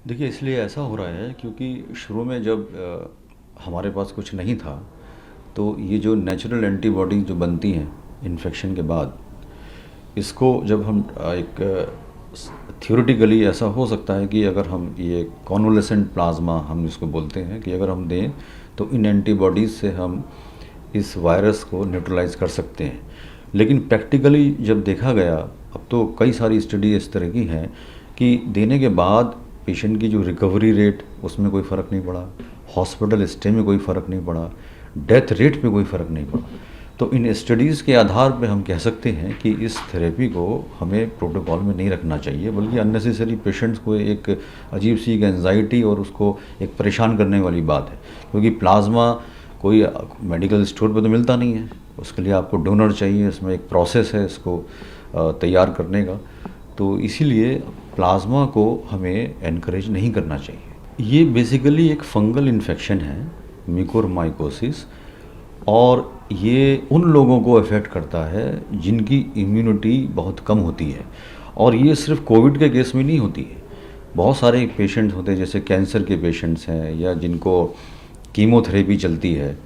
देखिए, इसलिए ऐसा हो रहा है क्योंकि शुरू में जब हमारे पास कुछ नहीं था, तो ये जो नेचुरल एंटीबॉडी जो बनती हैं इन्फेक्शन के बाद, इसको जब हम एक थ्योरेटिकली ऐसा हो सकता है कि अगर हम ये कॉन्वलेसेंट प्लाज्मा हम इसको बोलते हैं कि अगर हम दें तो इन एंटीबॉडीज़ से हम इस वायरस को न्यूट्रलाइज कर सकते हैं। लेकिन प्रैक्टिकली जब देखा गया, अब तो कई सारी स्टडी इस तरह की हैं कि देने के बाद पेशेंट की जो रिकवरी रेट उसमें कोई फ़र्क नहीं पड़ा, हॉस्पिटल स्टे में कोई फ़र्क नहीं पड़ा, डेथ रेट में कोई फ़र्क नहीं पड़ा। तो इन स्टडीज़ के आधार पे हम कह सकते हैं कि इस थेरेपी को हमें प्रोटोकॉल में नहीं रखना चाहिए, बल्कि अननेसेसरी पेशेंट्स को एक अजीब सी एक एंजाइटी और उसको एक परेशान करने वाली बात है। क्योंकि प्लाज्मा कोई मेडिकल स्टोर पे तो मिलता नहीं है, उसके लिए आपको डोनर चाहिए, इसमें एक प्रोसेस है इसको तैयार करने का। तो इसीलिए प्लाज्मा को हमें एनकरेज नहीं करना चाहिए। ये बेसिकली एक फंगल इन्फेक्शन है, म्यूकोरमाइकोसिस, और ये उन लोगों को अफेक्ट करता है जिनकी इम्यूनिटी बहुत कम होती है। और ये सिर्फ कोविड के केस में नहीं होती है, बहुत सारे पेशेंट्स होते हैं जैसे कैंसर के पेशेंट्स हैं या जिनको कीमोथेरेपी चलती है,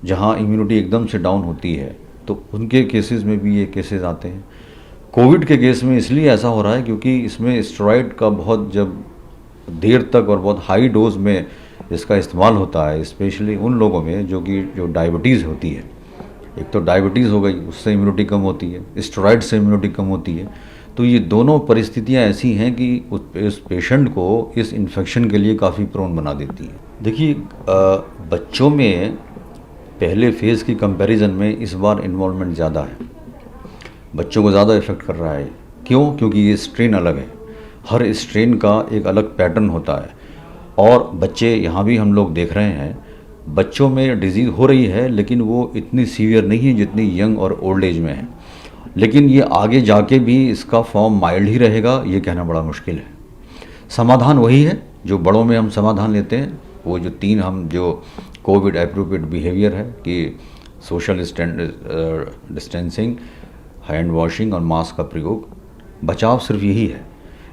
जहाँ इम्यूनिटी एकदम से डाउन होती है, तो उनके केसेस में भी ये केसेस आते हैं। कोविड के केस में इसलिए ऐसा हो रहा है क्योंकि इसमें स्टेरॉइड का बहुत जब देर तक और बहुत हाई डोज में इसका इस्तेमाल होता है, स्पेशली उन लोगों में जो डायबिटीज़ होती है। एक तो डायबिटीज़ हो गई, उससे इम्यूनिटी कम होती है, स्टेरॉइड से इम्यूनिटी कम होती है। तो ये दोनों परिस्थितियां ऐसी हैं कि उस पेशेंट को इस इन्फेक्शन के लिए काफ़ी प्रोन बना देती हैं। देखिए, बच्चों में पहले फेज़ की कंपैरिजन में इस बार इन्वॉल्वमेंट ज़्यादा है, बच्चों को ज़्यादा इफ़ेक्ट कर रहा है। क्यों? क्योंकि ये स्ट्रेन अलग है, हर स्ट्रेन का एक अलग पैटर्न होता है। और बच्चे यहाँ भी हम लोग देख रहे हैं, बच्चों में डिजीज़ हो रही है लेकिन वो इतनी सीवियर नहीं है जितनी यंग और ओल्ड एज में है। लेकिन ये आगे जाके भी इसका फॉर्म माइल्ड ही रहेगा, ये कहना बड़ा मुश्किल है। समाधान वही है जो बड़ों में हम समाधान लेते हैं, वो जो तीन हम जो कोविड एप्रोप्रिएट बिहेवियर है कि सोशल डिस्टेंसिंग, हैंड वॉशिंग और मास्क का प्रयोग, बचाव सिर्फ यही है।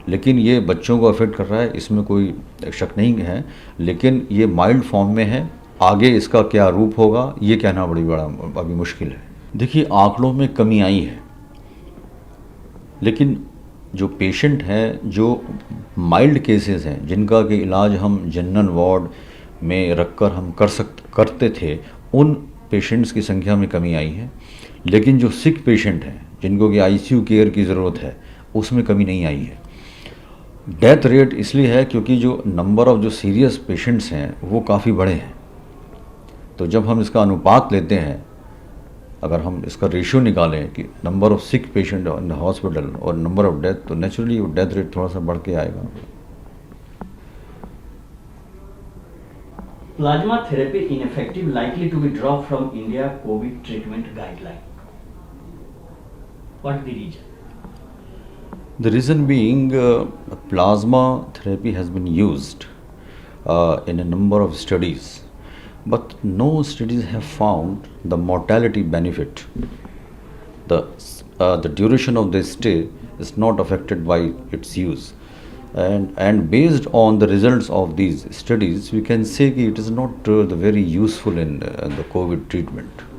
लेकिन ये बच्चों को अफेक्ट कर रहा है, इसमें कोई शक नहीं है, लेकिन ये माइल्ड फॉर्म में है। आगे इसका क्या रूप होगा ये कहना बड़ा अभी मुश्किल है। देखिए, आंकड़ों में कमी आई है, लेकिन जो पेशेंट हैं जो माइल्ड केसेस हैं जिनका कि इलाज हम जनरल वार्ड में रखकर हम करते थे, उन पेशेंट्स की संख्या में कमी आई है। लेकिन जो सिक पेशेंट हैं जिनको कि आईसीयू केयर की ज़रूरत है, उसमें कमी नहीं आई है। डेथ रेट इसलिए है क्योंकि जो नंबर ऑफ़ जो सीरियस पेशेंट्स हैं वो काफ़ी बड़े हैं। तो जब हम इसका अनुपात लेते हैं, अगर हम इसका रेशियो निकालें कि number of sick patient in hospital और नंबर ऑफ़ डेथ, तो नेचुरली वो डेथ रेट थोड़ा सा बढ़ के आएगा। Plasma therapy ineffective, likely to be dropped from India COVID treatment guideline. What is the reason? The reason being, plasma therapy has been used in a number of studies, but no studies have found the mortality benefit. The duration of the stay is not affected by its use, and based on the results of these studies, we can say that it is not the very useful in the COVID treatment.